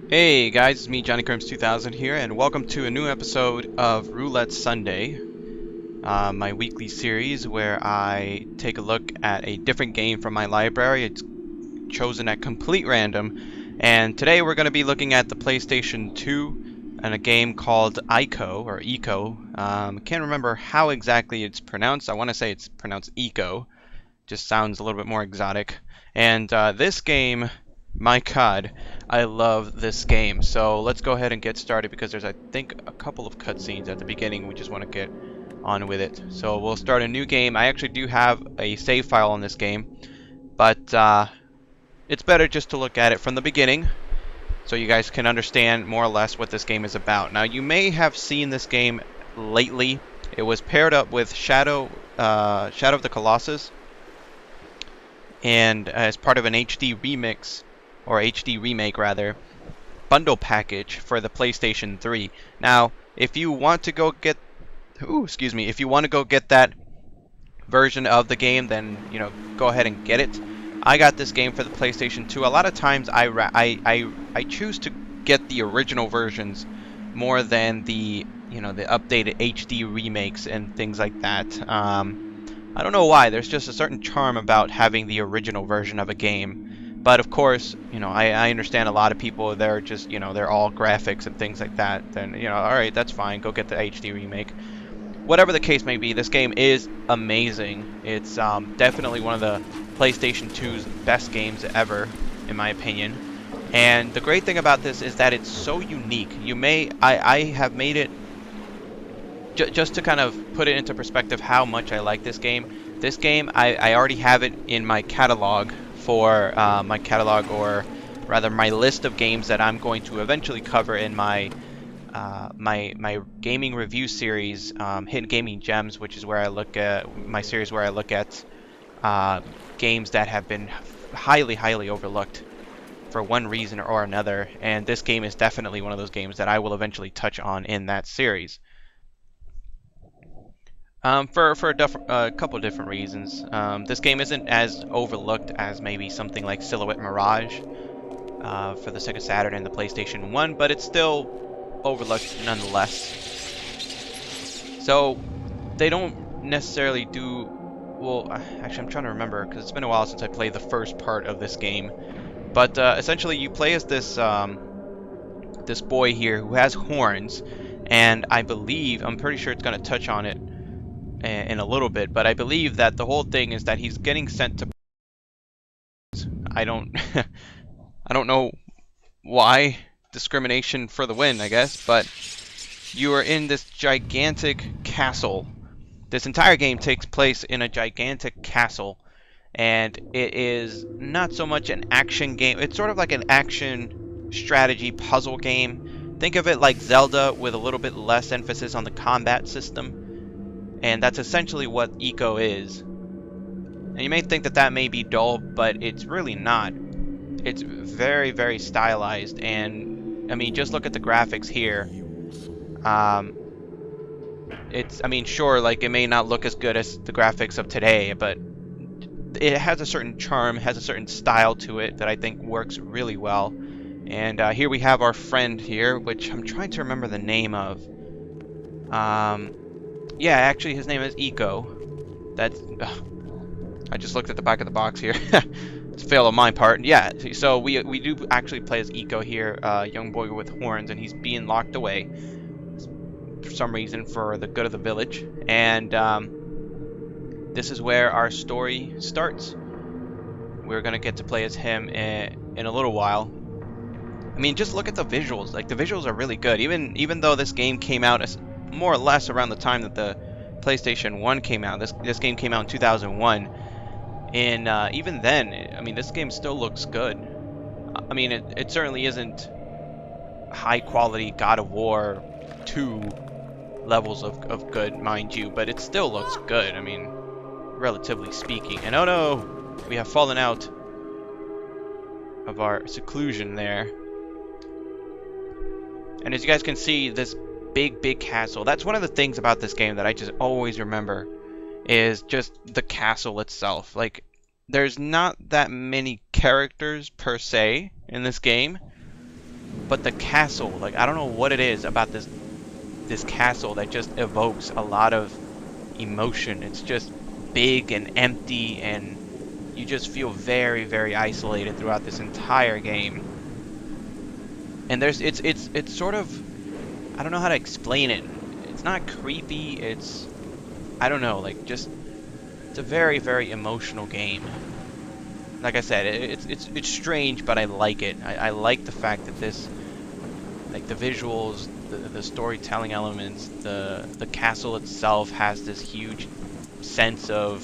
Hey guys, it's me, Johnny Crims 2000 here, and welcome to a new episode of Roulette Sunday, my weekly series where I take a look at a different game from my library. It's chosen at complete random, and today we're going to be looking at the PlayStation 2 and a game called ICO, or ICO. I can't remember how exactly it's pronounced. I want to say it's pronounced ICO. Just sounds a little bit more exotic. And this game, my god, I love this game. So let's go ahead and get started because there's, I think, a couple of cutscenes at the beginning. We just want to get on with it. So we'll start a new game. I actually do have a save file on this game, but it's better just to look at it from the beginning so you guys can understand more or less what this game is about. Now, you may have seen this game lately. It was paired up with Shadow of the Colossus, and as part of an HD remix, or HD remake rather, bundle package for the PlayStation 3. Now, if you want to go get, if you want to go get that version of the game, then go ahead and get it. I got this game for the PlayStation 2. A lot of times I choose to get the original versions more than the the updated HD remakes and things like that. I don't know why. There's just a certain charm about having the original version of a game. But of course, I understand a lot of people, they're just, they're all graphics and things like that. Then, alright, that's fine. Go get the HD remake. Whatever the case may be, this game is amazing. It's definitely one of the PlayStation 2's best games ever, in my opinion. And the great thing about this is that it's so unique. I have made it just to kind of put it into perspective how much I like this game. This game, I already have it in my catalog for or rather my list of games that I'm going to eventually cover in my my gaming review series, Hidden Gaming Gems, which is where I look at my series where I look at games that have been highly overlooked for one reason or another. And this game is definitely one of those games that I will eventually touch on in that series. For a couple different reasons. This game isn't as overlooked as maybe something like Silhouette Mirage for the Sega Saturn and the PlayStation 1, but it's still overlooked nonetheless. So they don't necessarily do well. Actually, I'm trying to remember because it's been a while since I played the first part of this game. But essentially, you play as this this boy here who has horns, and I'm pretty sure it's going to touch on it in a little bit, but I believe that the whole thing is that he's getting sent to. I don't I don't know why. Discrimination for the win, I guess, but you are in this gigantic castle. This entire game takes place in a gigantic castle, and it is not so much an action game. It's sort of like an action strategy puzzle game. Think of it like Zelda with a little bit less emphasis on the combat system. And that's essentially what ICO is. And you may think that that may be dull, but it's really not. It's very stylized, and I mean, just look at the graphics here. Sure, like, it may not look as good as the graphics of today, but it has a certain charm, has a certain style to it that I think works really well. And here we have our friend here, which I'm trying to remember the name of. Yeah, actually, his name is ICO. That's. I just looked at the back of the box here. It's a fail on my part. Yeah, so we do actually play as ICO here, young boy with horns, and he's being locked away for some reason for the good of the village. And this is where our story starts. We're gonna get to play as him in a little while. I mean, just look at the visuals. Like, the visuals are really good. Even though this game came out as more or less around the time that the PlayStation 1 came out. This game came out in 2001, and even then, I mean, this game still looks good. I mean, it certainly isn't high quality God of War 2 levels of good, mind you, but it still looks good. I mean, relatively speaking. And oh no, we have fallen out of our seclusion there. And as you guys can see, this big castle. That's one of the things about this game that I just always remember, is just the castle itself. Like, there's not that many characters per se in this game, But the castle, like, I don't know what it is about this castle that just evokes a lot of emotion. It's just big and empty, and you just feel very, very isolated throughout this entire game. And it's sort of, I don't know how to explain it. It's not creepy. It's, I don't know, like, just, it's a very, very emotional game. Like I said, it's strange, but I like it. I like the fact that this, like, the visuals, the storytelling elements, the castle itself has this huge sense of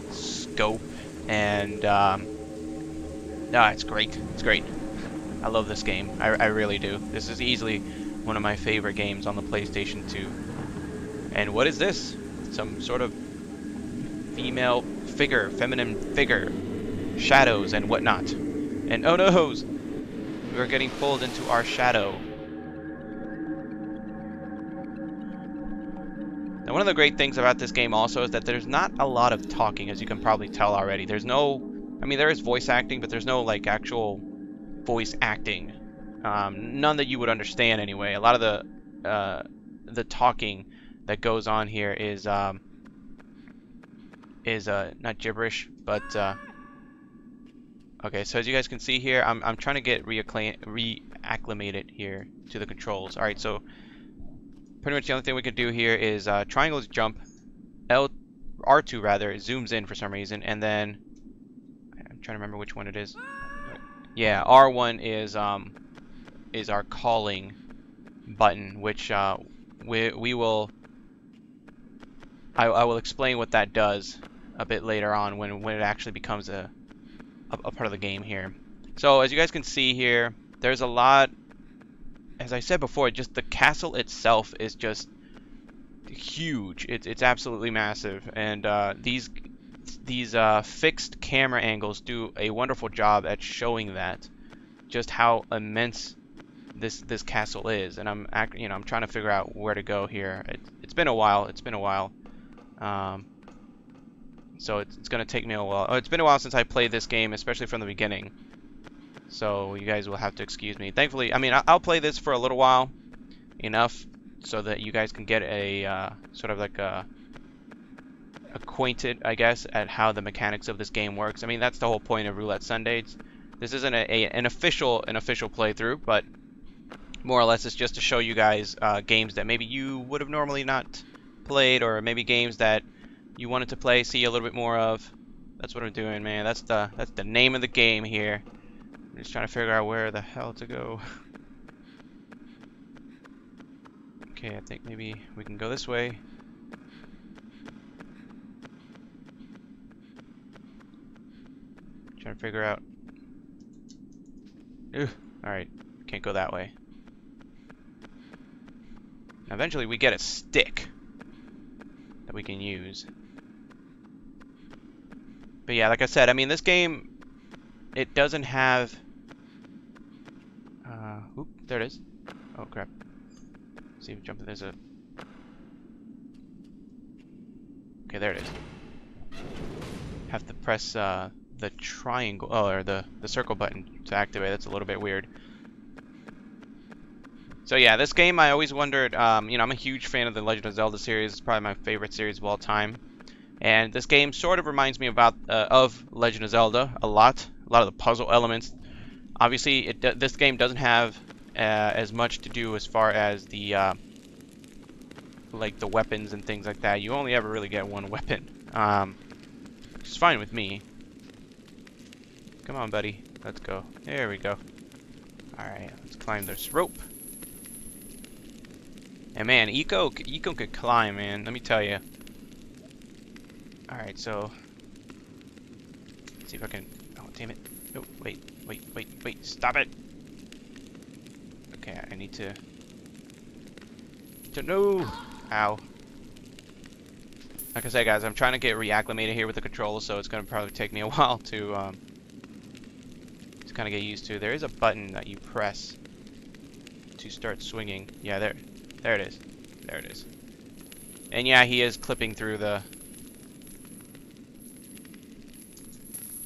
scope, and no, it's great. It's great. I love this game. I really do. This is easily one of my favorite games on the PlayStation 2. And what is this? Some sort of female figure, feminine figure, shadows and whatnot. And oh no, we're getting pulled into our shadow. Now, one of the great things about this game also is that there's not a lot of talking, as you can probably tell already. There's no, I mean, there is voice acting, but there's no, like, actual voice acting. None that you would understand anyway. A lot of the talking that goes on here is not gibberish, but okay. So as you guys can see here, I'm trying to get reacclimated here to the controls. All right, so pretty much the only thing we can do here is triangles jump, R2 rather zooms in for some reason, and then I'm trying to remember which one it is. Yeah, R1 is our calling button, which we will. I will explain what that does a bit later on when it actually becomes a part of the game here. So as you guys can see here, there's a lot. As I said before, just the castle itself is just huge. It's absolutely massive, and these fixed camera angles do a wonderful job at showing that, just how immense this castle is. And I'm trying to figure out where to go here. It's been a while. So it's gonna take me a while. Oh, it's been a while since I played this game, especially from the beginning. So you guys will have to excuse me. Thankfully, I mean, I'll play this for a little while, enough so that you guys can get a sort of like a acquainted, I guess, at how the mechanics of this game works. I mean, that's the whole point of Roulette Sunday. This isn't an official playthrough, but more or less it's just to show you guys games that maybe you would have normally not played, or maybe games that you wanted to play, see a little bit more of. That's what I'm doing, man. That's the name of the game here. I'm just trying to figure out where the hell to go. Okay, I think maybe we can go this way. Trying to figure out. Alright, can't go that way. Now, eventually we get a stick that we can use. But yeah, like I said, I mean, this game, it doesn't have... oop, there it is. Oh, crap. See if we jump... There's a... Okay, there it is. Have to press the triangle... Oh, or the circle button to activate. That's a little bit weird. So yeah, this game, I always wondered... I'm a huge fan of the Legend of Zelda series. It's probably my favorite series of all time. And this game sort of reminds me of Legend of Zelda a lot of the puzzle elements. Obviously, this game doesn't have as much to do as far as the like the weapons and things like that. You only ever really get one weapon, which is fine with me. Come on, buddy, let's go. There we go. All right, let's climb this rope. And man, ICO could climb, man. Let me tell you. Alright, so let's see if I can... Oh, damn it. Oh, wait. Stop it. Okay, I need to... No! Ow. Like I said, guys, I'm trying to get reacclimated here with the controls, so it's going to probably take me a while to kind of get used to. There is a button that you press to start swinging. Yeah, there it is. There it is. And yeah, he is clipping through the...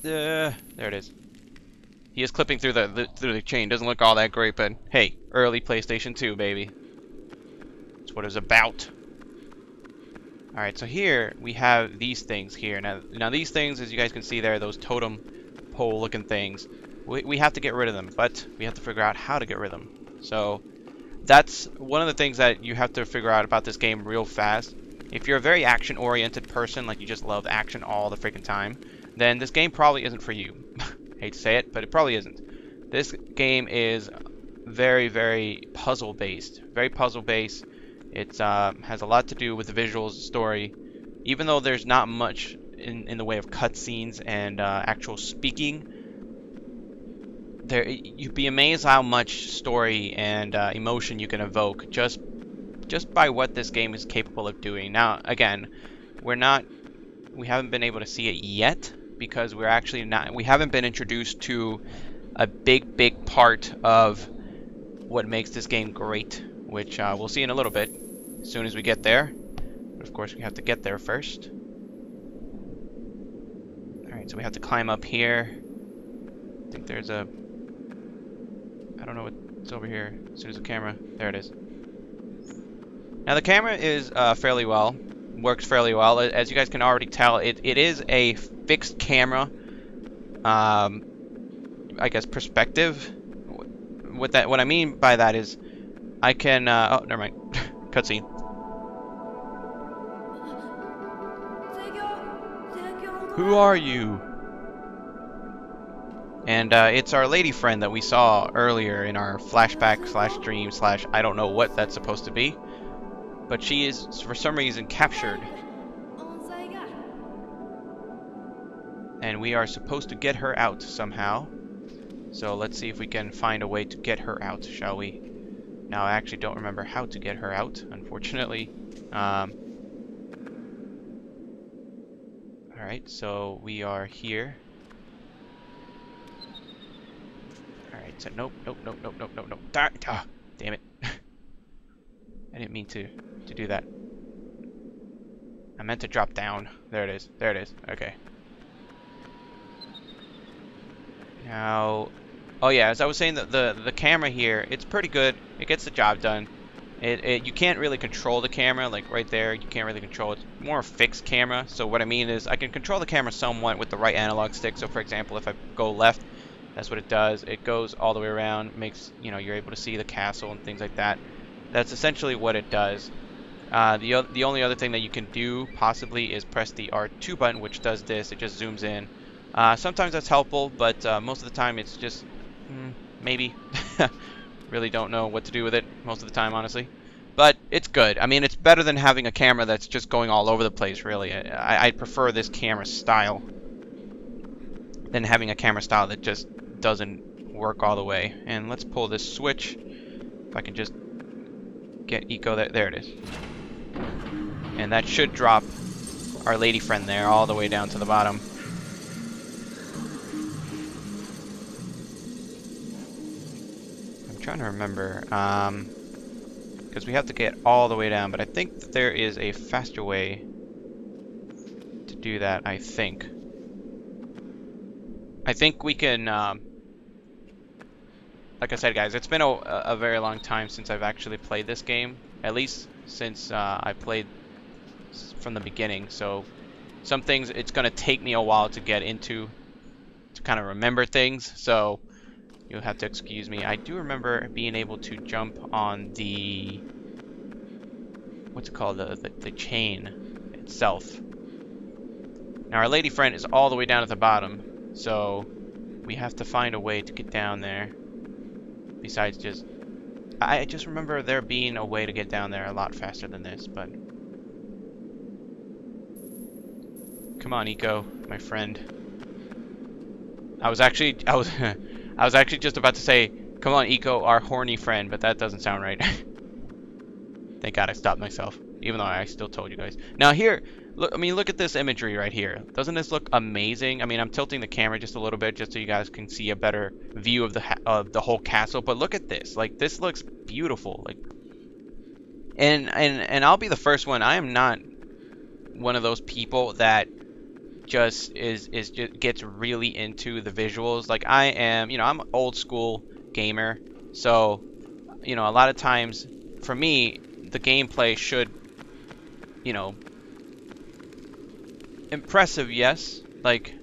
there it is. He is clipping through the chain. Doesn't look all that great, but hey, early PlayStation 2, baby. That's what it's about. Alright, so here we have these things here. Now these things, as you guys can see there, those totem pole looking things, we have to get rid of them, but we have to figure out how to get rid of them. So that's one of the things that you have to figure out about this game real fast. If you're a very action-oriented person, like you just love action all the freaking time, then this game probably isn't for you. Hate to say it, but it probably isn't. This game is very, very puzzle-based. Very puzzle-based. It has a lot to do with the visuals, the story. Even though there's not much in the way of cutscenes and actual speaking, you'd be amazed how much story and emotion you can evoke just by what this game is capable of doing. Now, again, we haven't been able to see it yet because we haven't been introduced to a big part of what makes this game great, which we'll see in a little bit as soon as we get there. But of course, we have to get there first. Alright, so we have to climb up here. I think there's a... I don't know what's over here. As soon as the camera... There it is. Now the camera is fairly well. Works fairly well. As you guys can already tell, it is a fixed camera. I guess perspective. What I mean by that is, I can. Oh, never mind. Cutscene. Who are you? And it's our lady friend that we saw earlier in our flashback / dream / I don't know what that's supposed to be. But she is, for some reason, captured. And we are supposed to get her out somehow. So let's see if we can find a way to get her out, shall we? Now, I actually don't remember how to get her out, unfortunately. Alright, so we are here. Alright, so nope. Damn it. I didn't mean to do that. I meant to drop down. There it is. There it is. Okay. Now, oh yeah, as I was saying, the camera here, it's pretty good. It gets the job done. You can't really control the camera, like right there. You can't really control it. It's more a fixed camera. So what I mean is, I can control the camera somewhat with the right analog stick. So for example, if I go left, that's what it does. It goes all the way around, makes, you know, you're able to see the castle and things like that. That's essentially what it does. The only other thing that you can do possibly is press the R2 button, which does this. It just zooms in. Sometimes that's helpful, but most of the time it's just maybe. Really don't know what to do with it most of the time, honestly. But it's good. I mean, it's better than having a camera that's just going all over the place, really. I prefer this camera style than having a camera style that just doesn't work all the way. And let's pull this switch. If I can just get ICO there. There it is. And that should drop our lady friend there all the way down to the bottom. I'm trying to remember, because we have to get all the way down, but I think that there is a faster way to do that. I think we can, like I said, guys, it's been a very long time since I've actually played this game, at least since I played from the beginning. So some things, it's going to take me a while to get into, to kind of remember things. So you'll have to excuse me. I do remember being able to jump on the, what's it called, the chain itself. Now our lady friend is all the way down at the bottom, so we have to find a way to get down there. Besides just, I just remember there being a way to get down there a lot faster than this, but come on, ICO, my friend. I was actually just about to say, come on, ICO, our horny friend, but that doesn't sound right. Thank God I stopped myself, even though I still told you guys. Now here, look, I mean, look at this imagery right here. Doesn't this look amazing? I mean, I'm tilting the camera just a little bit just so you guys can see a better view of the whole castle. But look at this. Like, this looks beautiful. Like, and I'll be the first one. I am not one of those people that just gets really into the visuals. Like I am, I'm an old school gamer, so a lot of times for me the gameplay should, impressive, yes, like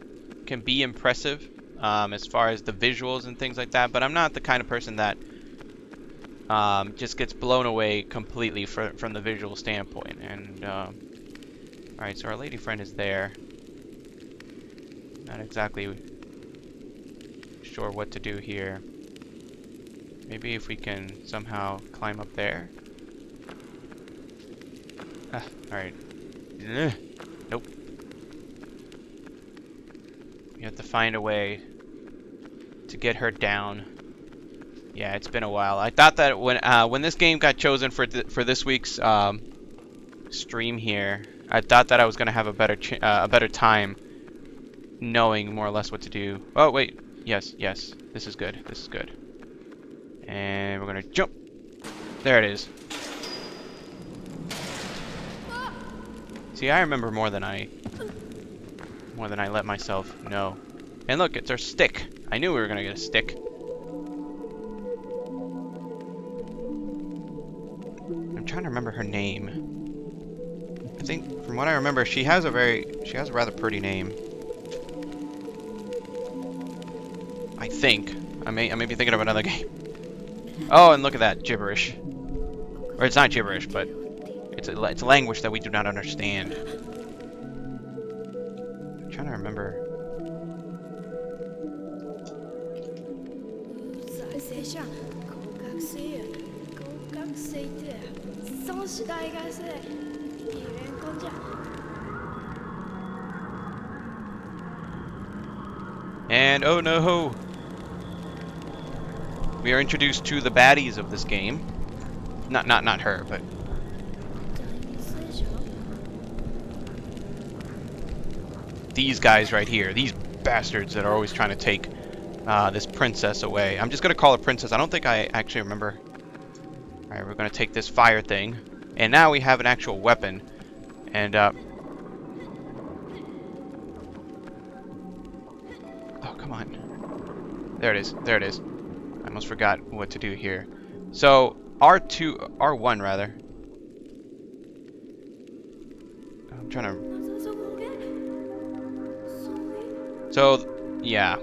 can be impressive as far as the visuals and things like that, but I'm not the kind of person that just gets blown away completely from the visual standpoint. And alright, so our lady friend is there. Not exactly sure what to do here. Maybe if we can somehow climb up there. Alright. Nope. We have to find a way to get her down. Yeah, it's been a while. I thought that when this game got chosen for this week's stream here, I thought that I was gonna have a better time knowing more or less what to do. Oh wait, yes, this is good. This is good. And we're gonna jump. There it is. See, I remember more than I let myself know. And look, it's our stick. I knew we were gonna get a stick. I'm trying to remember her name. I think, from what I remember, she has a rather pretty name. I think. I may be thinking of another game. Oh, and look at that gibberish. Or it's not gibberish, but it's a language that we do not understand. I'm trying to remember. And oh no! We are introduced to the baddies of this game. Not her, but these guys right here. These bastards that are always trying to take this princess away. I'm just gonna call her princess. I don't think I actually remember. Alright, we're gonna take this fire thing. And now we have an actual weapon. And oh, come on. There it is. There it is. I almost forgot what to do here. So R1 rather. I'm trying to. So yeah,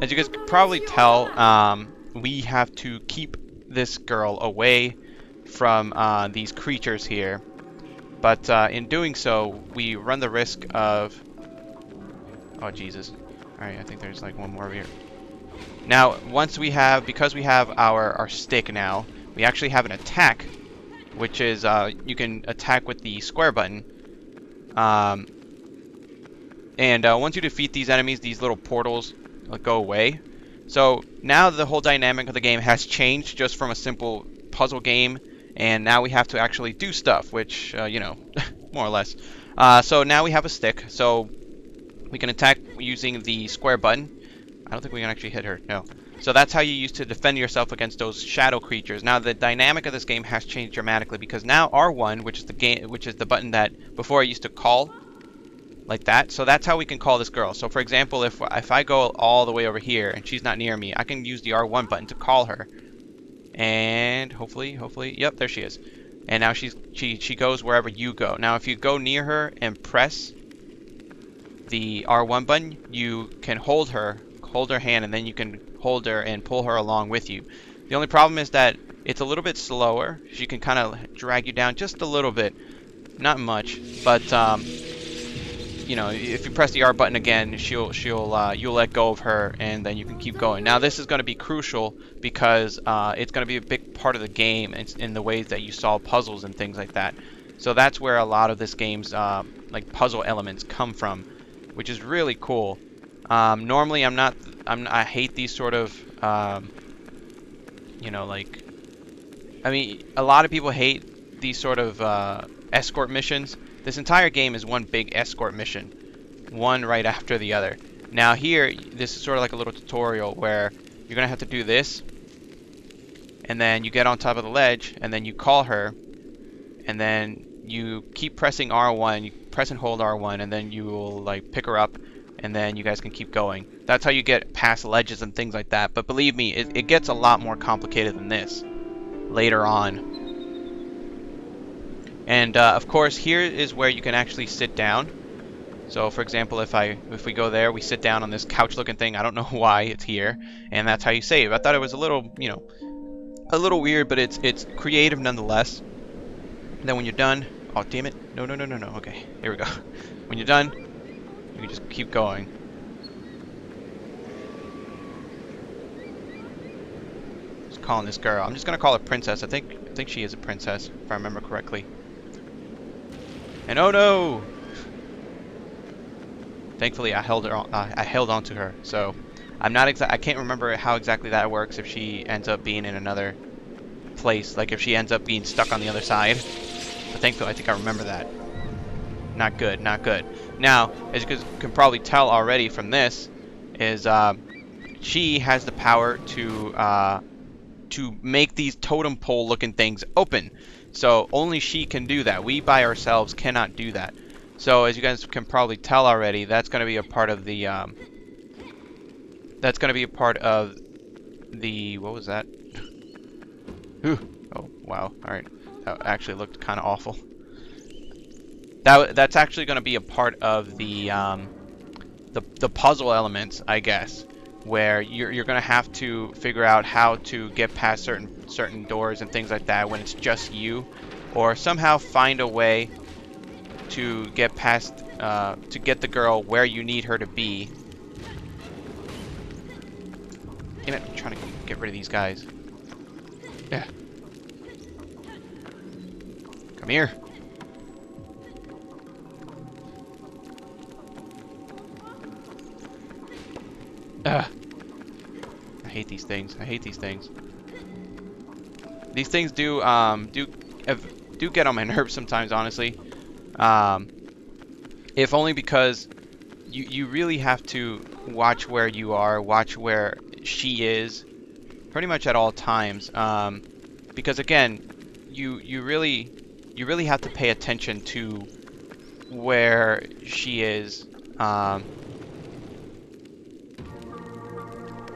as you guys could probably tell, we have to keep this girl away from these creatures here. But in doing so, we run the risk of. Oh Jesus! All right, I think there's like one more over here. Now, because we have our stick now, we actually have an attack, which is you can attack with the square button. And once you defeat these enemies, these little portals go away. So now the whole dynamic of the game has changed just from a simple puzzle game, and now we have to actually do stuff, which more or less. So now we have a stick, so we can attack using the square button. I don't think we can actually hit her, no. So that's how you used to defend yourself against those shadow creatures. Now the dynamic of this game has changed dramatically because now R1, which is the button that before I used to call, like that. So that's how we can call this girl. So for example, if I go all the way over here and she's not near me, I can use the R1 button to call her. And hopefully, yep, there she is. And now she goes wherever you go. Now if you go near her and press the R1 button, you can hold her hand, and then you can hold her and pull her along with you. The only problem is that it's a little bit slower. She can kind of drag you down just a little bit, not much, but if you press the R button again, you'll let go of her, and then you can keep going. Now this is going to be crucial because it's going to be a big part of the game in the ways that you solve puzzles and things like that. So that's where a lot of this game's like puzzle elements come from, which is really cool. Normally I hate these sort of a lot of people hate these sort of escort missions. This entire game is one big escort mission, one right after the other. Now here, this is sort of like a little tutorial where you're gonna have to do this, and then you get on top of the ledge, and then you call her, and then you keep pressing R1, press and hold R1, and then you will like pick her up, and then you guys can keep going. That's how you get past ledges and things like that. But believe me, it gets a lot more complicated than this later on. And of course, here is where you can actually sit down. So for example, if we go there, we sit down on this couch-looking thing. I don't know why it's here, and that's how you save. I thought it was a little, you know, a little weird, but it's creative nonetheless. And then when you're done, oh damn it, no. Okay, here we go. When you're done, you can just keep going. Just calling this girl. I'm just gonna call her Princess. I think she is a princess, if I remember correctly. And oh no! Thankfully, I held on to her. So I'm not I can't remember how exactly that works if she ends up being in another place, like if she ends up being stuck on the other side. But thankfully, I think I remember that. Not good, not good. Now, as you can probably tell already from this, is she has the power to make these totem pole looking things open. So only she can do that. We by ourselves cannot do that. So as you guys can probably tell already, that's going to be a part of the what was that? Whew. Oh wow! All right, that actually looked kind of awful. That's actually going to be a part of the puzzle elements, I guess, where you're going to have to figure out how to get past certain doors and things like that when it's just you, or somehow find a way to get past to get the girl where you need her to be. Damn it, I'm trying to get rid of these guys. Yeah. Come here. I hate these things. I hate these things. These things do get on my nerves sometimes, honestly. If only because you really have to watch where you are, watch where she is, pretty much at all times. Because again, you really have to pay attention to where she is.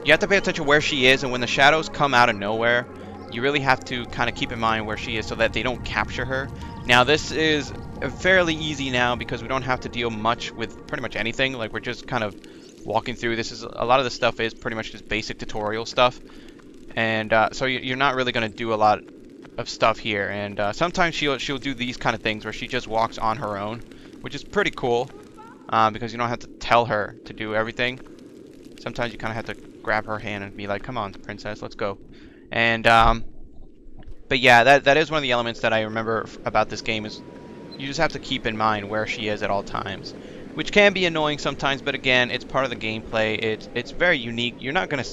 You have to pay attention where she is, and when the shadows come out of nowhere, you really have to kind of keep in mind where she is so that they don't capture her. Now this is fairly easy now because we don't have to deal much with pretty much anything. Like we're just kind of walking through. This is a lot of the stuff is pretty much just basic tutorial stuff, and so you're not really going to do a lot of stuff here. And sometimes she'll do these kind of things where she just walks on her own, which is pretty cool because you don't have to tell her to do everything. Sometimes you kind of have to grab her hand and be like, "Come on, princess, let's go." And but yeah, that is one of the elements that I remember about this game is you just have to keep in mind where she is at all times, which can be annoying sometimes. But again, it's part of the gameplay. It's very unique. You're not gonna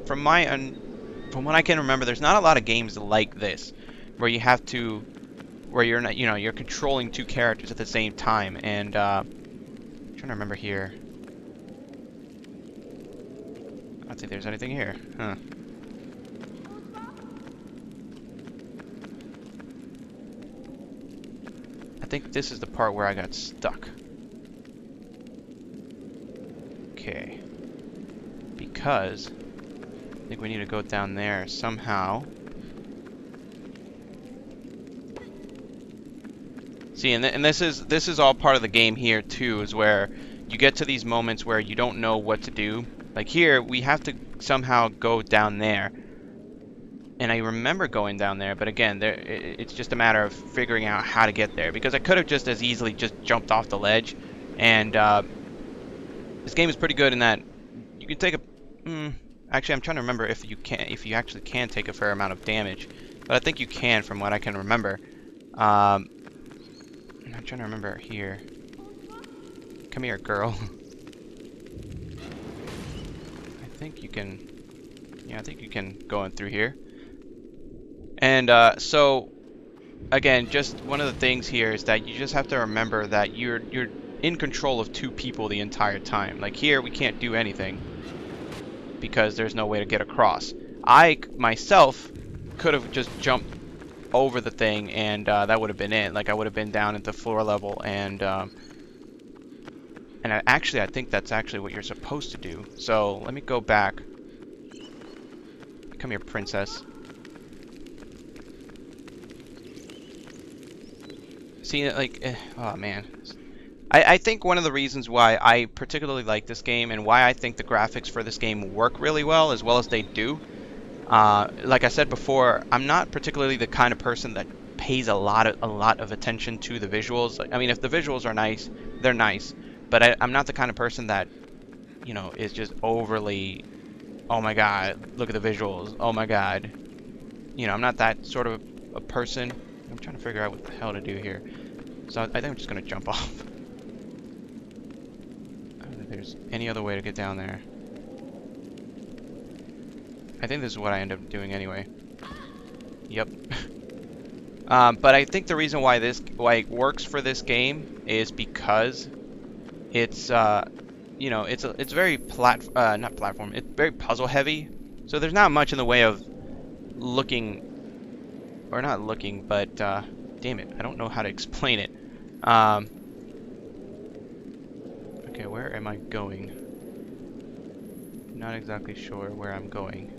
from what I can remember, there's not a lot of games like this where you have to where you're not you're controlling two characters at the same time. And I'm trying to remember here. I don't think there's anything here. Huh. I think this is the part where I got stuck. Okay. Because I think we need to go down there somehow. See, and this is all part of the game here too, is where you get to these moments where you don't know what to do. Like here, we have to somehow go down there. And I remember going down there, but again, it's just a matter of figuring out how to get there. Because I could have just as easily just jumped off the ledge. And this game is pretty good in that you can take a... actually, I'm trying to remember if you actually can take a fair amount of damage. But I think you can, from what I can remember. I'm trying to remember here. Come here, girl. I think you can... Yeah, I think you can go in through here. And so, again, just one of the things here is that you just have to remember that you're in control of two people the entire time. Like here, we can't do anything because there's no way to get across. I myself could have just jumped over the thing, and that would have been it. Like, I would have been down at the floor level, and actually, I think that's actually what you're supposed to do. So let me go back. Come here, princess. See, like, oh man. I think one of the reasons why I particularly like this game and why I think the graphics for this game work really well as they do, like I said before, I'm not particularly the kind of person that pays a lot of attention to the visuals. I mean, if the visuals are nice, they're nice, but I'm not the kind of person that, you know, is just overly, oh my god, look at the visuals, oh my god. You know, I'm not that sort of a person. I'm trying to figure out what the hell to do here. So I think I'm just gonna jump off. I don't think there's any other way to get down there. I think this is what I end up doing anyway. Yep. But I think the reason why it works for this game is because it's you know, it's very not platform. It's very puzzle heavy. So there's not much in the way of looking, or not looking, but damn it, I don't know how to explain it. Okay, where am I going? Not exactly sure where I'm going.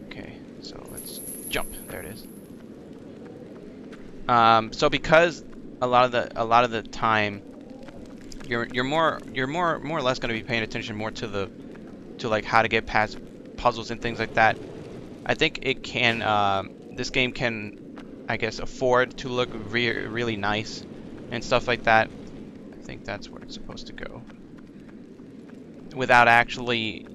Okay, so let's jump. There it is. So because a lot of the time you're more or less going to be paying attention more to like how to get past puzzles and things like that. I think it can this game can, I guess, afford to look really nice and stuff like that. I think that's where it's supposed to go, without actually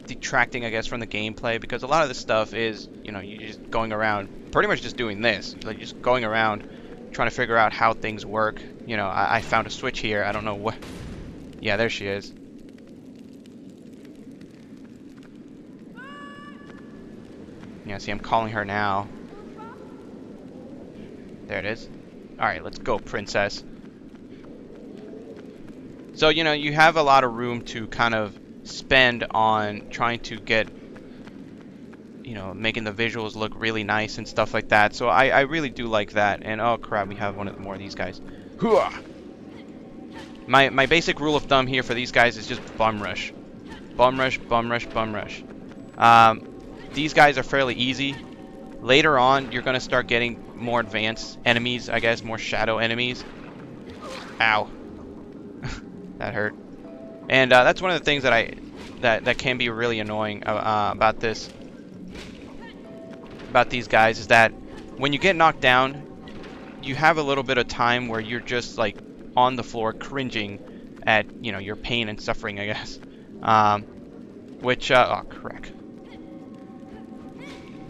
detracting, I guess, from the gameplay, because a lot of this stuff is, you know, you're just going around, pretty much just doing this, like just going around trying to figure out how things work. You know, I found a switch here. I don't know what. Yeah, there she is. Yeah, see, I'm calling her now. There it is. Alright, let's go, princess. So, you know, you have a lot of room to kind of spend on trying to get, you know, making the visuals look really nice and stuff like that. So I really do like that. And oh crap, we have more of these guys. Hooah! My basic rule of thumb here for these guys is just bum rush. Bum rush, bum rush, bum rush. These guys are fairly easy. Later on, you're going to start getting more advanced enemies, I guess, more shadow enemies. Ow. That hurt. And that's one of the things that that can be really annoying about these guys, is that when you get knocked down, you have a little bit of time where you're just like on the floor cringing at, you know, your pain and suffering, I guess. Which oh crack.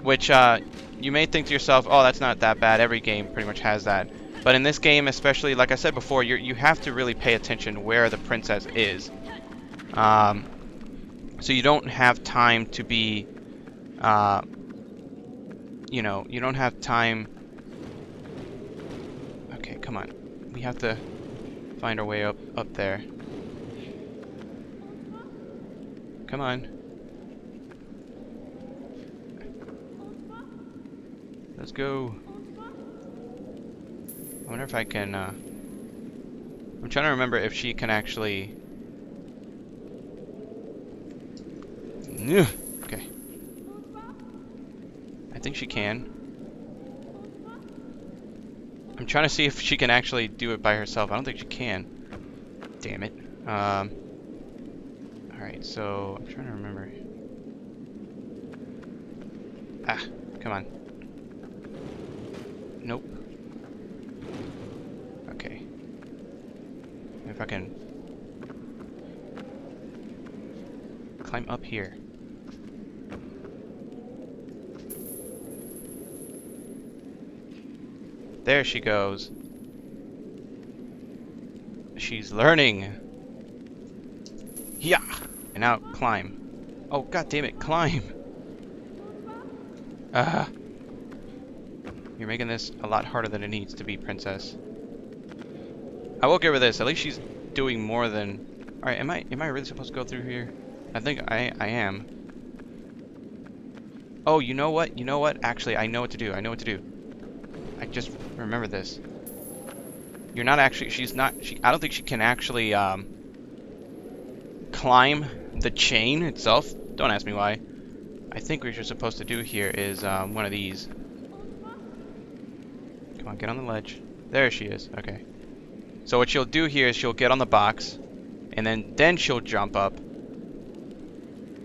Which you may think to yourself, oh, that's not that bad. Every game pretty much has that. But in this game, especially, like I said before, you have to really pay attention where the princess is. So you don't have time to be, you know, you don't have time. Okay, come on. We have to find our way up there. Come on. Let's go. I wonder if I can, I'm trying to remember if she can actually... Okay. I think she can. I'm trying to see if she can actually do it by herself. I don't think she can. Damn it. Alright, so I'm trying to remember. Ah, come on. Nope. Okay. If I can climb up here. There she goes. She's learning. Yeah. And now climb. Oh, god damn it, climb. You're making this a lot harder than it needs to be, princess. I will give her this. At least she's doing more than... Alright, am I really supposed to go through here? I think I am. Oh, you know what? You know what? Actually, I know what to do. I know what to do. I just remember this. You're not actually, I don't think she can actually climb the chain itself. Don't ask me why. I think what you're supposed to do here is one of these. Come on, get on the ledge. There she is. Okay. So what she'll do here is she'll get on the box, and then she'll jump up.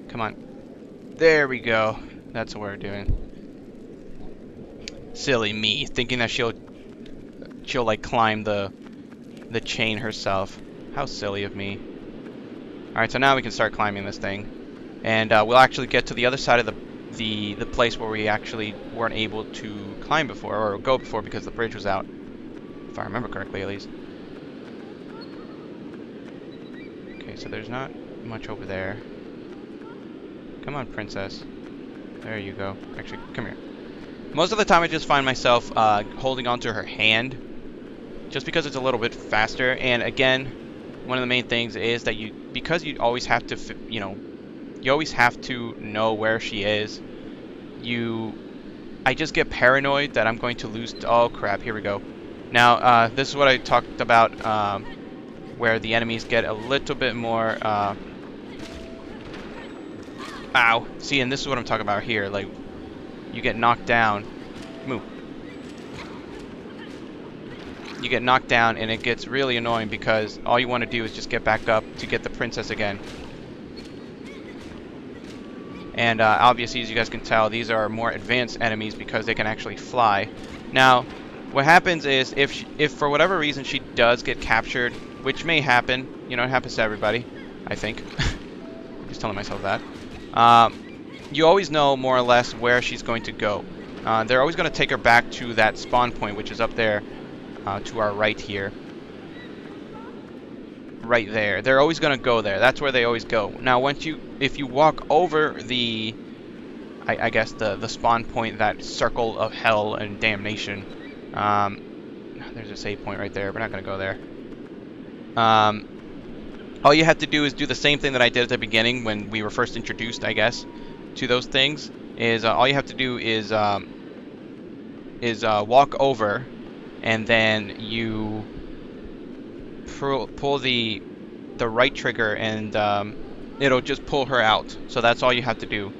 Come on. There we go. That's what we're doing. Silly me, thinking that she'll like climb the chain herself. How silly of me. Alright, so now we can start climbing this thing. And we'll actually get to the other side of the place where we actually weren't able to climb before, or go before, because the bridge was out. If I remember correctly, at least. Okay, so there's not much over there. Come on, princess. There you go. Actually, come here. Most of the time I just find myself holding onto her hand, just because it's a little bit faster. And again, one of the main things is that because you always have to, you always have to know where she is. I just get paranoid that I'm going to lose. Oh crap! Here we go. Now this is what I talked about, where the enemies get a little bit more. Ow! See, and this is what I'm talking about here. Like, you get knocked down. Move. You get knocked down, and it gets really annoying because all you want to do is just get back up to get the princess again. And obviously, as you guys can tell, these are more advanced enemies because they can actually fly. Now, what happens is if for whatever reason she does get captured, which may happen, it happens to everybody, I think. Just telling myself that. You always know more or less where she's going to go. They're always going to take her back to that spawn point, which is up there to our right here. Right there. They're always going to go there. That's where they always go. Now, if you walk over the, I guess the spawn point, that circle of hell and damnation. There's a save point right there. We're not going to go there. All you have to do is do the same thing that I did at the beginning when we were first introduced, I guess, to those things. Is all you have to do is walk over, and then you pull the right trigger, and it'll just pull her out. So that's all you have to do.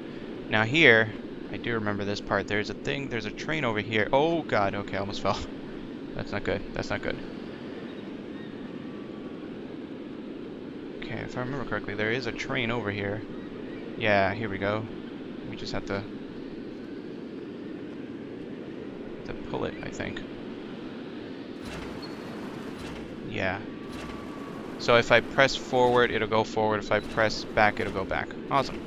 Now here, I do remember this part. There's a train over here. Oh god, okay, I almost fell. That's not good. That's not good. Okay, if I remember correctly, there is a train over here. Yeah, here we go. We just have to pull it, I think. Yeah. So if I press forward, it'll go forward. If I press back, it'll go back. Awesome.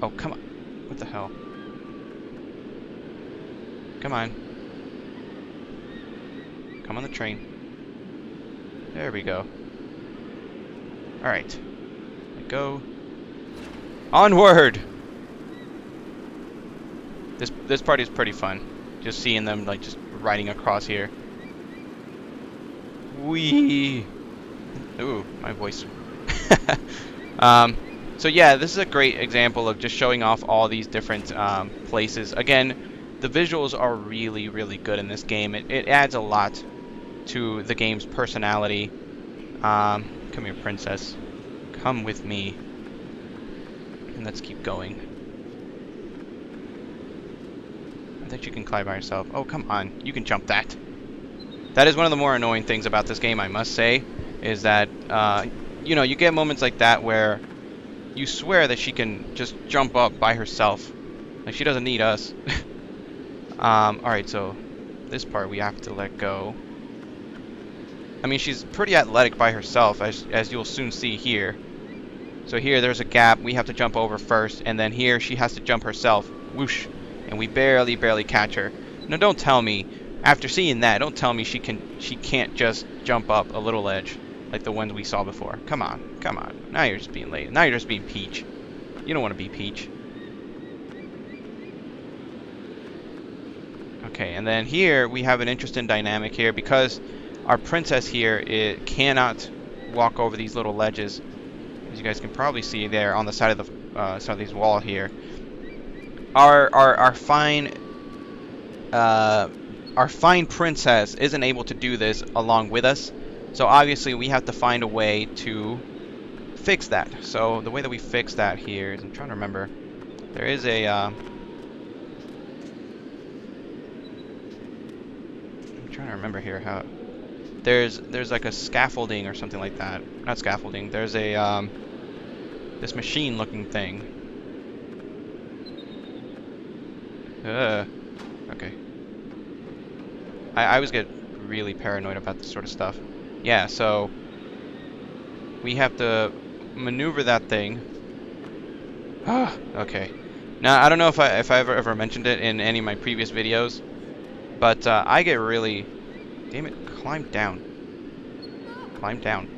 Oh, come on. What the hell? Come on. Come on the train. There we go. Alright. Go. Onward! This part is pretty fun. Just seeing them, like, just riding across here. Whee! Ooh, my voice. So yeah, this is a great example of just showing off all these different places. Again, the visuals are really, really good in this game. It adds a lot to the game's personality. Come here, princess. Come with me. And let's keep going. I think you can climb by yourself. Oh, come on. You can jump that. That is one of the more annoying things about this game, I must say, is that, you get moments like that where you swear that she can just jump up by herself. Like, she doesn't need us. Alright, so this part we have to let go. I mean, she's pretty athletic by herself, as you'll soon see here. So here, there's a gap. We have to jump over first, and then here, she has to jump herself. Whoosh. And we barely catch her. Now, don't tell me, after seeing that, don't tell me she can't just jump up a little ledge like the ones we saw before. Come on, come on. Now you're just being late. Now you're just being Peach. You don't want to be Peach. Okay, and then here we have an interesting dynamic here because our princess here cannot walk over these little ledges, as you guys can probably see there on the side of the these wall here. Our fine our fine princess isn't able to do this along with us. So obviously we have to find a way to fix that. So the way that we fix that here is, I'm trying to remember. There is a I'm trying to remember here how there's like a scaffolding or something like that. Not scaffolding. There's a this machine looking thing. Okay. I always get really paranoid about this sort of stuff. Yeah, so we have to maneuver that thing. Okay. Now I don't know if I've ever mentioned it in any of my previous videos, but I get really, damn it, climb down. Climb down.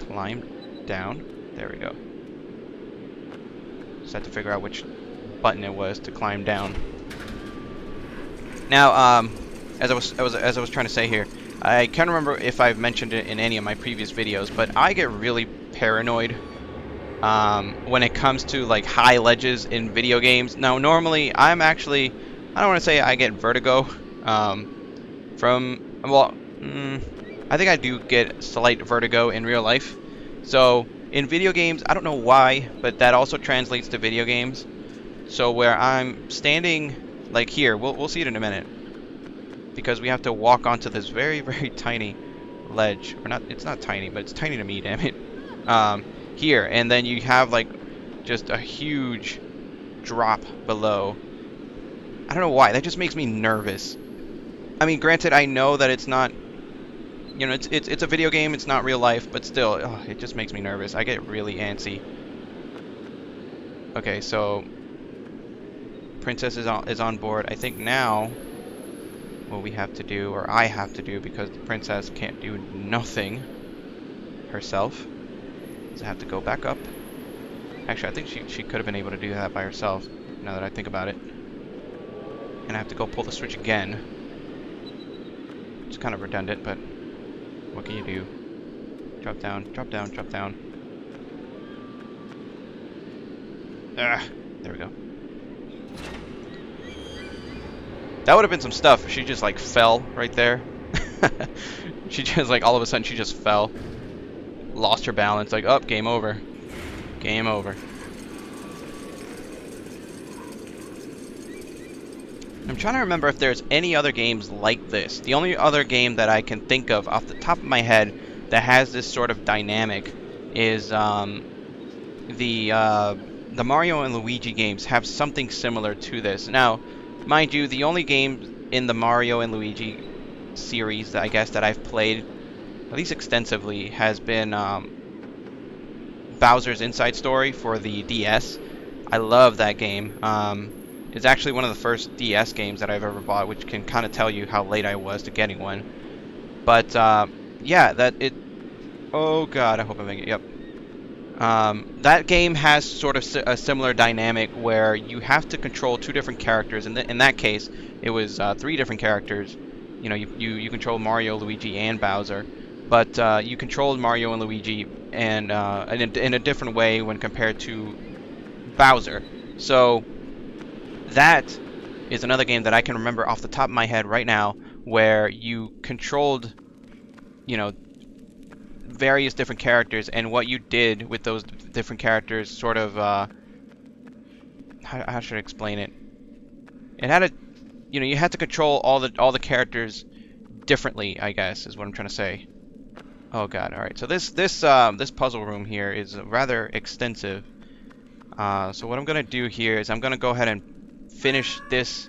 Climb down. There we go. Just had to figure out which button it was to climb down. Now, as I was trying to say here, I can't remember if I've mentioned it in any of my previous videos, but I get really paranoid when it comes to like high ledges in video games. Now, normally I'm actually, I don't want to say I get vertigo from, well, I think I do get slight vertigo in real life. So in video games, I don't know why, but that also translates to video games. So where I'm standing, like here, we'll see it in a minute, because we have to walk onto this very, very tiny ledge. Or not, it's not tiny, but it's tiny to me, damn it. Here, and then you have like just a huge drop below. I don't know why, that just makes me nervous. I mean, granted, I know that it's not, you know, it's a video game, it's not real life, but still, it just makes me nervous. I get really antsy. Okay, so Princess is on board. I think now what we have to do, or I have to do, because the princess can't do nothing herself, is I have to go back up. Actually, I think she could have been able to do that by herself, now that I think about it. And I have to go pull the switch again. It's kind of redundant, but what can you do? Drop down, drop down, drop down. Ah, there we go. That would have been some stuff if she just like fell right there. She just like all of a sudden she just fell. Lost her balance, like, oh, game over. Game over. I'm trying to remember if there's any other games like this. The only other game that I can think of off the top of my head that has this sort of dynamic is the Mario and Luigi games have something similar to this. Now, mind you, the only game in the Mario and Luigi series that I guess that I've played, at least extensively, has been Bowser's Inside Story for the DS. I love that game. It's actually one of the first DS games that I've ever bought, which can kind of tell you how late I was to getting one. But yeah, oh god, I hope I make it. Yep. That game has sort of a similar dynamic where you have to control two different characters. In that case, it was 3 different characters. You know, you control Mario, Luigi, and Bowser, but you controlled Mario and Luigi and in a different way when compared to Bowser. So that is another game that I can remember off the top of my head right now, where you controlled, you know, various different characters, and what you did with those different characters sort of how should I explain it? It had a, you know, you had to control all the characters differently, I guess is what I'm trying to say. Oh god, all right. So this puzzle room here is rather extensive. So what I'm gonna do here is I'm gonna go ahead and finish this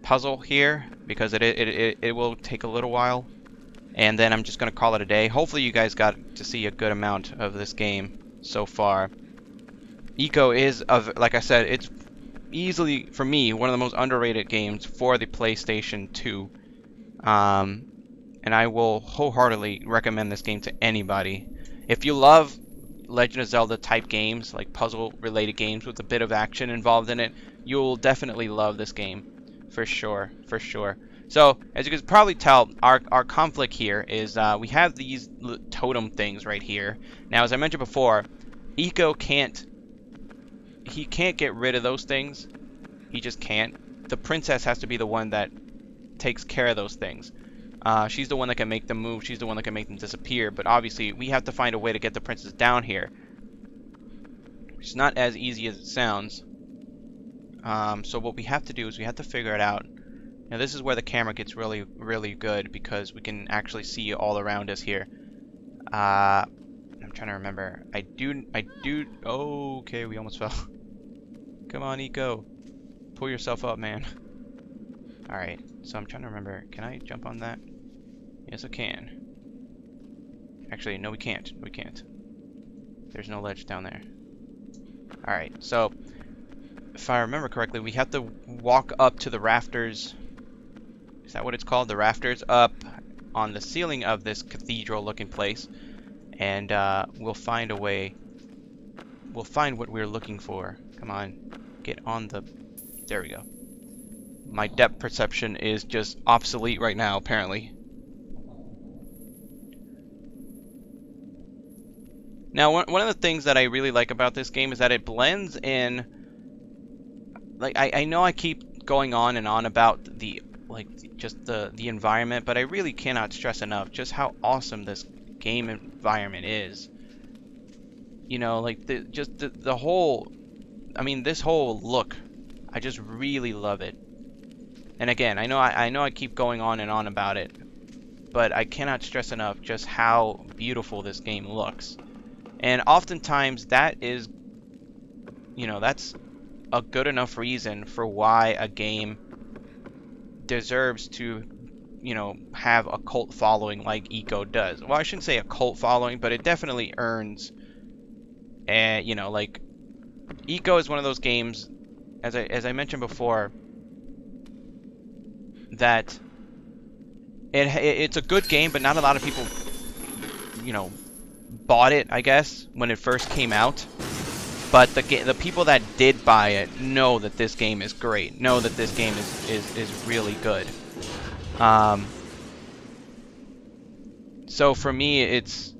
puzzle here, because it will take a little while, and then I'm just gonna call it a day. Hopefully you guys got to see a good amount of this game so far. ICO is, like I said, it's easily, for me, one of the most underrated games for the PlayStation 2. And I will wholeheartedly recommend this game to anybody. If you love Legend of Zelda type games, like puzzle related games with a bit of action involved in it, you'll definitely love this game. For sure, for sure. So, as you can probably tell, our conflict here is we have these totem things right here. Now, as I mentioned before, ICO can't get rid of those things. He just can't. The princess has to be the one that takes care of those things. She's the one that can make them move. She's the one that can make them disappear. But obviously, we have to find a way to get the princess down here. It's not as easy as it sounds. So what we have to do is we have to figure it out. Now this is where the camera gets really, really good because we can actually see all around us here. I'm trying to remember. I do. Oh, okay, we almost fell. Come on, ICO. Pull yourself up, man. Alright, so I'm trying to remember. Can I jump on that? Yes, I can. Actually, no, we can't. We can't. There's no ledge down there. Alright, so if I remember correctly, we have to walk up to the rafters. Is that what it's called? The rafters up on the ceiling of this cathedral-looking place. And we'll find a way. We'll find what we're looking for. Come on. Get on the... There we go. My depth perception is just obsolete right now, apparently. Now, one of the things that I really like about this game is that it blends in... Like, I know I keep going on and on about the... Like, just the environment, but I really cannot stress enough just how awesome this game environment is. You know, like, the whole... I mean, this whole look, I just really love it. And again, I know I keep going on and on about it, but I cannot stress enough just how beautiful this game looks. And oftentimes that is, you know, that's a good enough reason for why a game deserves to, you know, have a cult following like ICO does. Well, I shouldn't say a cult following, but it definitely earns, you know, like, ICO is one of those games, as I mentioned before, that it's a good game, but not a lot of people, you know, bought it, I guess, when it first came out. But the people that did buy it know that this game is great, know that this game is really good. So for me, it's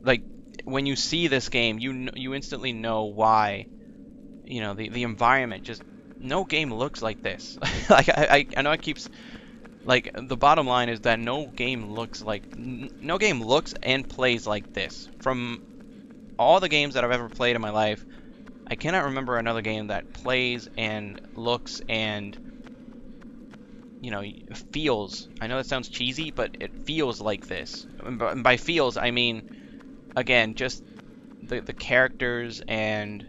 like, when you see this game, you instantly know why. You know, the environment, just no game looks like this. Like, I know I keep, like, the bottom line is that no game looks and plays like this. From all the games that I've ever played in my life, I cannot remember another game that plays and looks and, you know, feels. I know that sounds cheesy, but it feels like this. And by feels, I mean, again, just the characters and,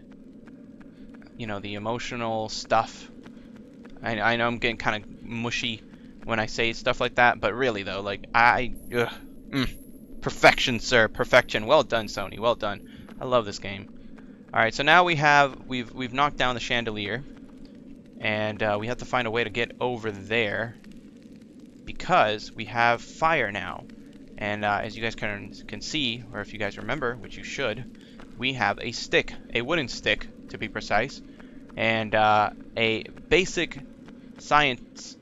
you know, the emotional stuff. I know I'm getting kind of mushy when I say stuff like that, but really though, like, perfection, sir, perfection. Well done, Sony, well done. I love this game. All right, so now we've knocked down the chandelier, and we have to find a way to get over there because we have fire now. And as you guys can see, or if you guys remember, which you should, we have a stick, a wooden stick to be precise, and a basic science.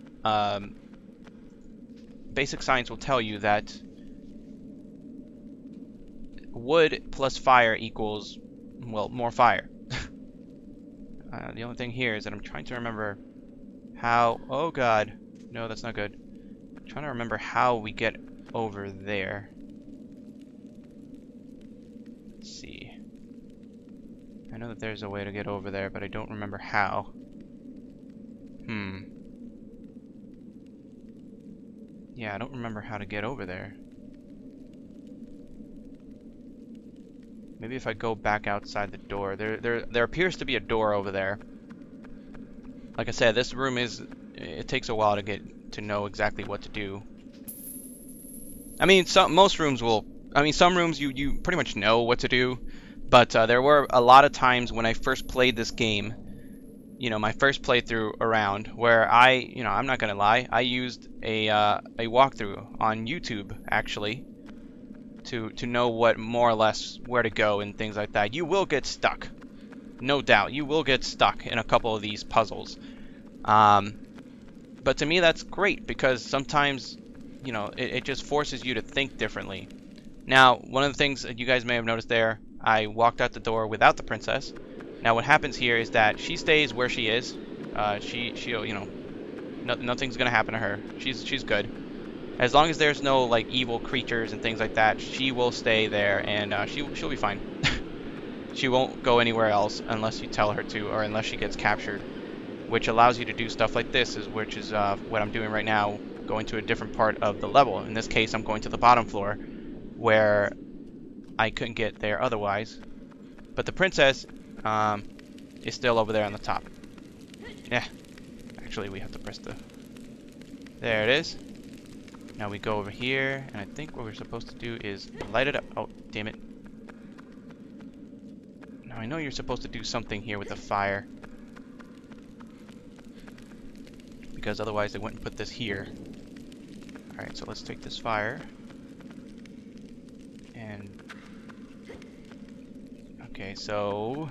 Basic science will tell you that wood plus fire equals, well, more fire. The only thing here is that I'm trying to remember how... Oh god, no, that's not good. I'm trying to remember how we get over there. Let's see. I know that there's a way to get over there, but I don't remember how. Yeah, I don't remember how to get over there. Maybe if I go back outside the door. There appears to be a door over there. Like I said, this room it takes a while to get to know exactly what to do. I mean, most rooms will... I mean, some rooms you pretty much know what to do. But there were a lot of times when I first played this game, you know, my first playthrough around, where you know, I'm not gonna lie, I used a walkthrough on YouTube, actually, to know what more or less where to go and things like that. You will get stuck, no doubt. You will get stuck in a couple of these puzzles. But to me, that's great because sometimes, you know, it just forces you to think differently. Now, one of the things that you guys may have noticed there, I walked out the door without the princess. Now what happens here is that she stays where she is, She'll, you know, nothing's gonna happen to her. She's good. As long as there's no like evil creatures and things like that, she will stay there, and she'll be fine. She won't go anywhere else unless you tell her to, or unless she gets captured, which allows you to do stuff like this, which is what I'm doing right now, going to a different part of the level. In this case, I'm going to the bottom floor, where I couldn't get there otherwise. But the princess is still over there on the top. Yeah, actually we have to press the... There it is. Now we go over here, and I think what we're supposed to do is light it up. Oh, damn it. Now I know you're supposed to do something here with the fire, because otherwise they wouldn't put this here. Alright, so let's take this fire. And... Okay, so...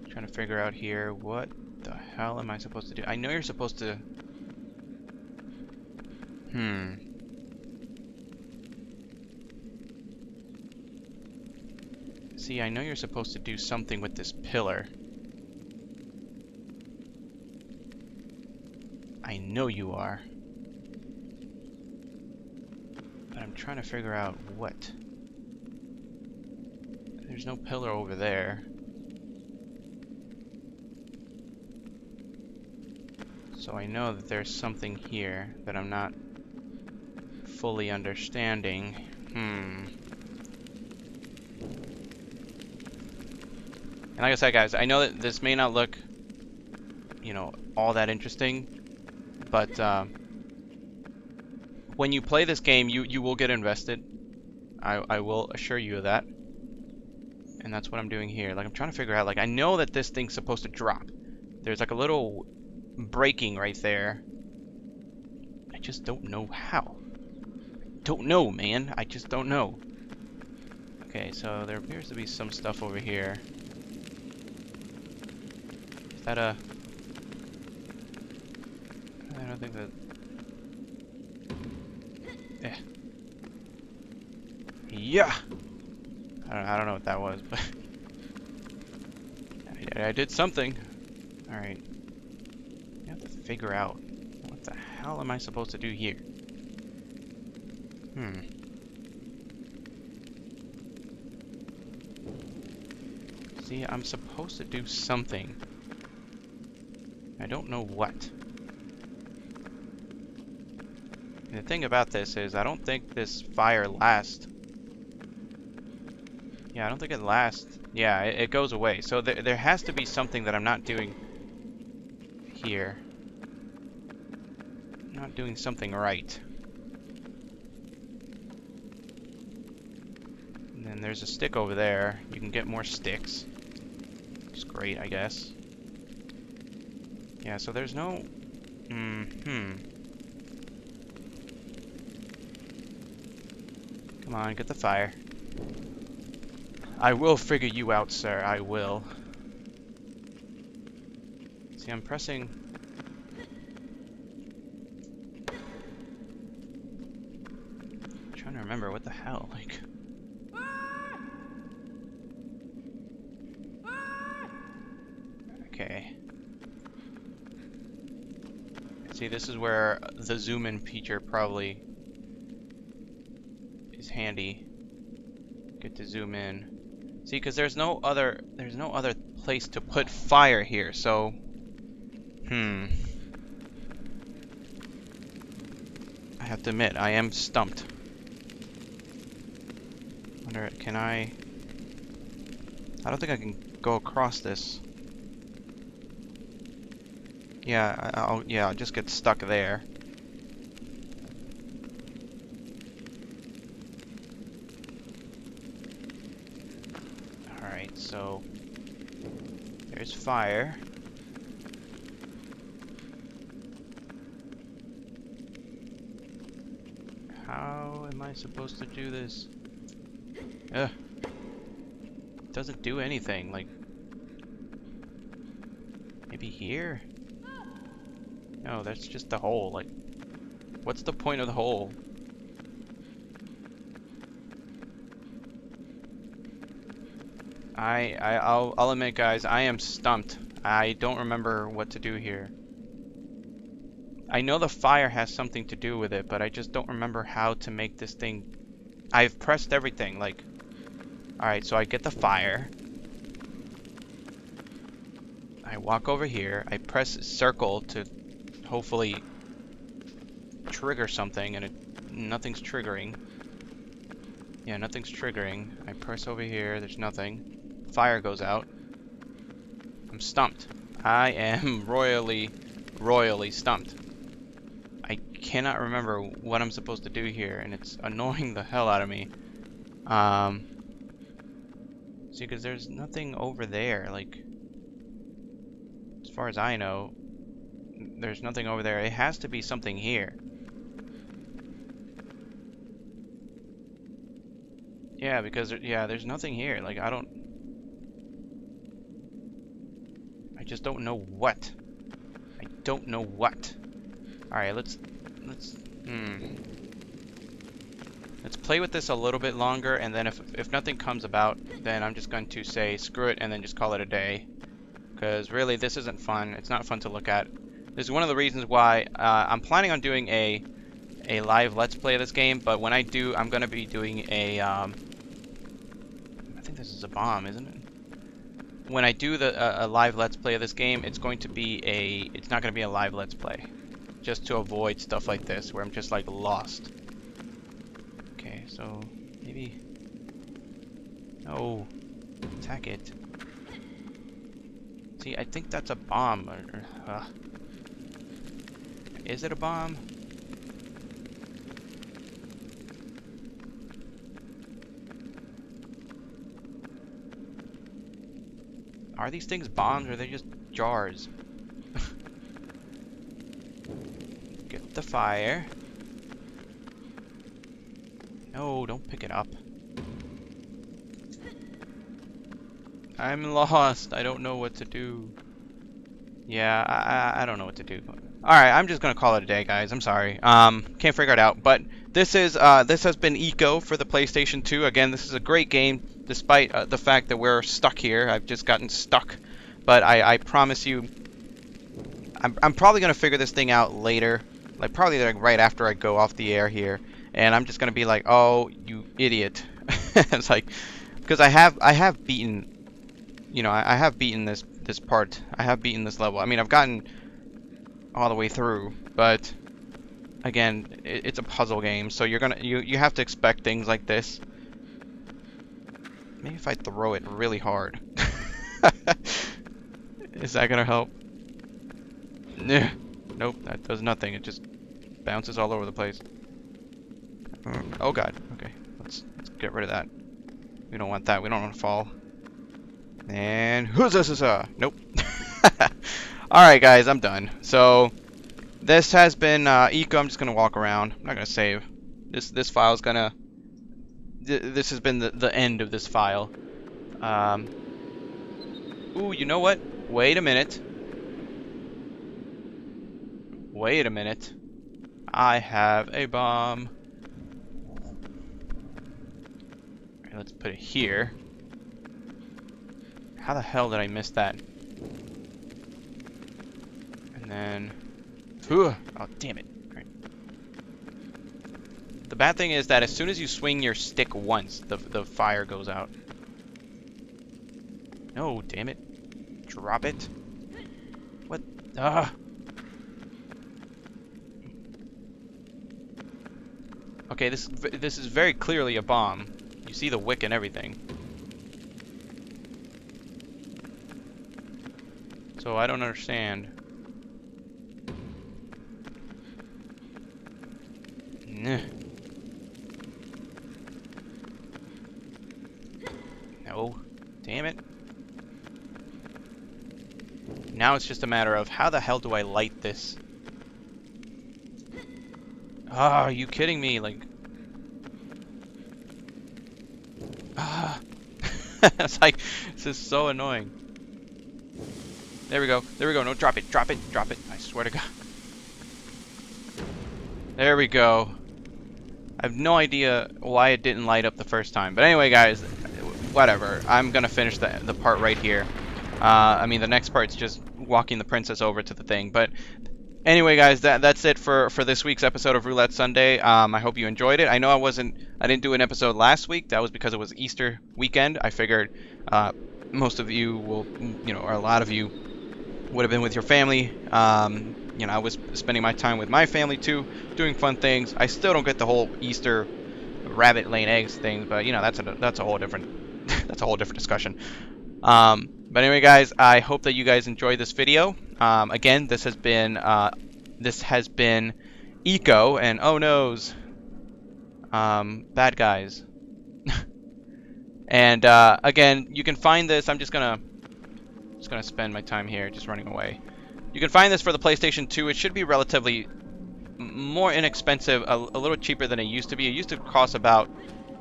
Trying to figure out here, what the hell am I supposed to do? I know you're supposed to... See, I know you're supposed to do something with this pillar. I know you are. But I'm trying to figure out what. There's no pillar over there. So I know that there's something here that I'm not fully understanding. And like I said, guys, I know that this may not look, you know, all that interesting, but when you play this game, you will get invested. I will assure you of that. And that's what I'm doing here. Like, I'm trying to figure out, like, I know that this thing's supposed to drop. There's like a little breaking right there. I just don't know how. Don't know, man. I just don't know. Okay, so there appears to be some stuff over here. Is that a... I don't think that... Yeah! I don't know what that was, but... I did something. Alright. I have to figure out what the hell am I supposed to do here? See, I'm supposed to do something. I don't know what. And the thing about this is, I don't think this fire lasts. Yeah, I don't think it lasts. Yeah, it goes away. So there has to be something that I'm not doing here. I'm not doing something right. And then there's a stick over there. You can get more sticks. It's great, I guess. Yeah, so there's no... Come on, get the fire. I will figure you out, sir. I will. See, I'm pressing... I'm trying to remember what the hell, like... Okay. See, this is where the zoom in feature probably is handy. Get to zoom in. See, because there's no other place to put fire here, so I have to admit, I am stumped. Wonder, can I don't think I can go across this. Yeah, I'll just get stuck there. Alright, so there's fire. How am I supposed to do this? Ugh. It doesn't do anything, like... Maybe here? No, that's just the hole, like... What's the point of the hole? I'll admit, guys, I am stumped. I don't remember what to do here. I know the fire has something to do with it, but I just don't remember how to make this thing... I've pressed everything, like... Alright, so I get the fire. I walk over here. I press circle to hopefully trigger something, and nothing's triggering. Yeah, nothing's triggering. I press over here. There's nothing. Fire goes out. I'm stumped. I am royally stumped. I cannot remember what I'm supposed to do here, and it's annoying the hell out of me. See, because there's nothing over there. Like, as far as I know, there's nothing over there. It has to be something here. Yeah, because there's nothing here. Like, I just don't know what. I don't know what. All right, let's play with this a little bit longer, and then if nothing comes about, then I'm just going to say screw it and then just call it a day. Because really, this isn't fun. It's not fun to look at. This is one of the reasons why I'm planning on doing a live Let's Play of this game. But when I do, I'm going to be doing a I think this is a bomb, isn't it? When I do a live Let's Play of this game, it's going to be it's not going to be a live Let's Play. Just to avoid stuff like this, where I'm just like lost. Okay, so maybe... No. Attack it. See, I think that's a bomb. Is it a bomb? Are these things bombs or are they just jars? Get the fire. No, don't pick it up. I'm lost. I don't know what to do. Yeah, I don't know what to do. Alright, I'm just gonna call it a day, guys. I'm sorry. Can't figure it out. But this has been ICO for the PlayStation 2. Again, this is a great game, despite the fact that we're stuck here. I've just gotten stuck. But I promise you, I'm probably gonna figure this thing out later. Like, probably like right after I go off the air here. And I'm just gonna be like, oh, you idiot. It's like, because I have beaten, you know, I have beaten this part. I have beaten this level. I mean, I've gotten all the way through, but again, it's a puzzle game, so you have to expect things like this. Maybe if I throw it really hard. Is that gonna help? Nope, that does nothing. It just bounces all over the place. Oh god. Okay, let's get rid of that. We don't want that. We don't want to fall. And nope. Alright guys, I'm done. So this has been ICO. I'm just gonna walk around. I'm not gonna save. This file is gonna this has been the end of this file. Ooh, you know what? Wait a minute. Wait a minute. I have a bomb. Alright, let's put it here. How the hell did I miss that? And then... oh, damn it. Right. The bad thing is that as soon as you swing your stick once, the fire goes out. No, damn it. Drop it. What? Okay, this is very clearly a bomb. You see the wick and everything. So I don't understand. No. Damn it. Now it's just a matter of how the hell do I light this? Ah, are you kidding me? Like... ah. It's like, this is so annoying. There we go. There we go. No, drop it. Drop it. Drop it. I swear to God. There we go. I have no idea why it didn't light up the first time. But anyway, guys, whatever. I'm going to finish the part right here. I mean, the next part's just walking the princess over to the thing. But anyway, guys, that's it for this week's episode of Roulette Sunday. I hope you enjoyed it. I know I didn't do an episode last week. That was because it was Easter weekend. I figured most of you will, or a lot of you would have been with your family. I was spending my time with my family too, doing fun things. I still don't get the whole Easter rabbit laying eggs thing, but that's a whole different that's a whole different discussion. But anyway, guys, I hope that you guys enjoyed this video. Again, this has been ICO, and oh noes, bad guys. And again, you can find this. I'm just gonna spend my time here just running away. You can find this for the PlayStation 2. It should be relatively more inexpensive, a little cheaper than it used to be. It used to cost about,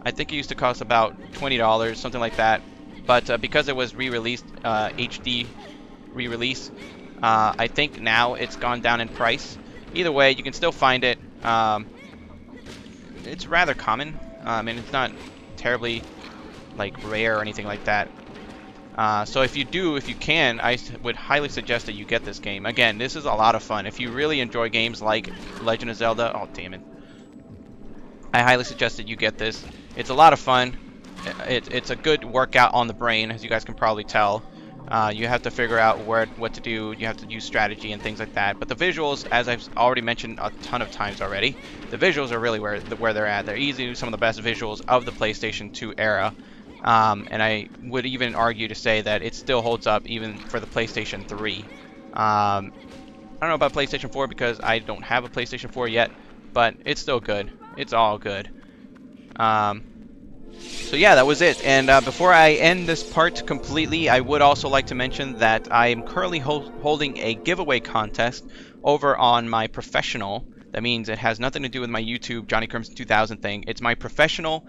I think it used to cost about $20, something like that. But because it was re-released, HD re-release, I think now it's gone down in price. Either way, you can still find it. It's rather common. And it's not terribly rare or anything like that. So if you can, I would highly suggest that you get this game. Again, this is a lot of fun. If you really enjoy games like Legend of Zelda, oh damn it, I highly suggest that you get this. It's a lot of fun. It's a good workout on the brain, as you guys can probably tell. You have to figure out what to do. You have to use strategy and things like that. But the visuals, as I've already mentioned a ton of times already, the visuals are really where they're at. They're easily some of the best visuals of the PlayStation 2 era. And I would even argue to say that it still holds up even for the PlayStation 3. I don't know about PlayStation 4 because I don't have a PlayStation 4 yet, but it's still good. It's all good. So yeah, that was it. And before I end this part completely, I would also like to mention that I am currently holding a giveaway contest over on my professional. That means it has nothing to do with my YouTube Johnny Crimson 2000 thing. It's my professional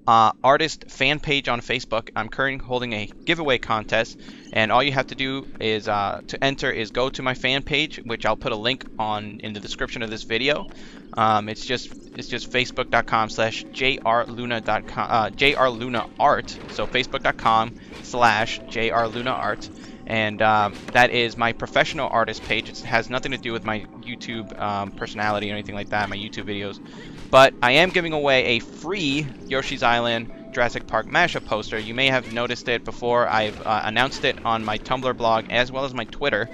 artist fan page on Facebook. I'm currently holding a giveaway contest, and all you have to do is to enter is go to my fan page, which I'll put a link on in the description of this video. It's just facebook.com/jrluna.art. So facebook.com/jrlunaart. And that is my professional artist page. It has nothing to do with my YouTube personality or anything like that, my YouTube videos. But I am giving away a free Yoshi's Island Jurassic Park mashup poster. You may have noticed it before. I've announced it on my Tumblr blog as well as my Twitter.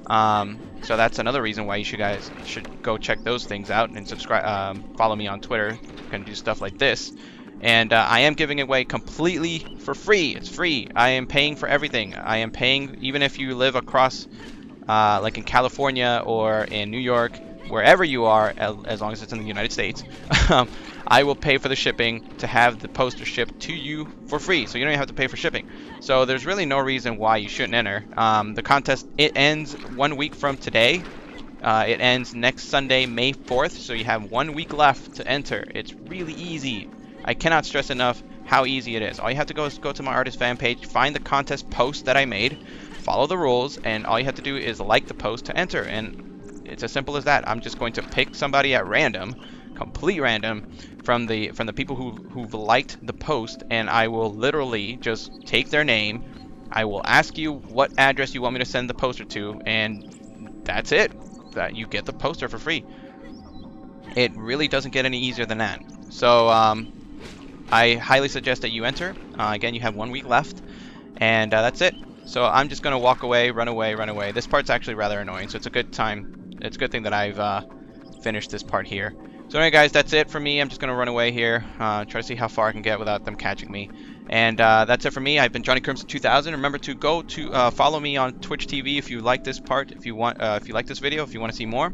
So that's another reason why you guys should go check those things out and subscribe. Follow me on Twitter. You can do stuff like this. And I am giving it away completely for free. It's free. I am paying for everything. I am paying even if you live across, like in California or in New York, wherever you are, as long as it's in the United States. I will pay for the shipping to have the poster shipped to you for free, so you don't even have to pay for shipping. So there's really no reason why you shouldn't enter. The contest, it ends 1 week from today. It ends next Sunday, May 4th, so you have 1 week left to enter. It's really easy. I cannot stress enough how easy it is. All you have to go is go to my artist fan page, find the contest post that I made, follow the rules, and all you have to do is like the post to enter. And it's as simple as that. I'm just going to pick somebody at random, complete random, from the people who've liked the post, and I will literally just take their name. I will ask you what address you want me to send the poster to, and that's it. That you get the poster for free. It really doesn't get any easier than that. So I highly suggest that you enter. Again, you have 1 week left, and that's it. So I'm just gonna walk away, run away. This part's actually rather annoying, so it's a good time. It's a good thing that I've finished this part here. So anyway, guys, that's it for me. I'm just gonna run away here, try to see how far I can get without them catching me. And that's it for me. I've been Johnny Crimson 2000. Remember to go to follow me on Twitch TV if you like this part. If you like this video, if you want to see more,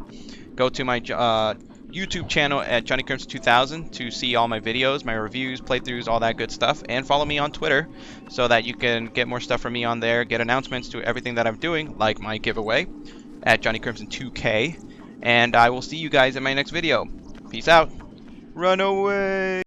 go to my YouTube channel at Johnny Crimson 2000 to see all my videos, my reviews, playthroughs, all that good stuff. And follow me on Twitter so that you can get more stuff from me on there, get announcements to everything that I'm doing, like my giveaway at Johnny Crimson 2K. And I will see you guys in my next video. Peace out. Run away.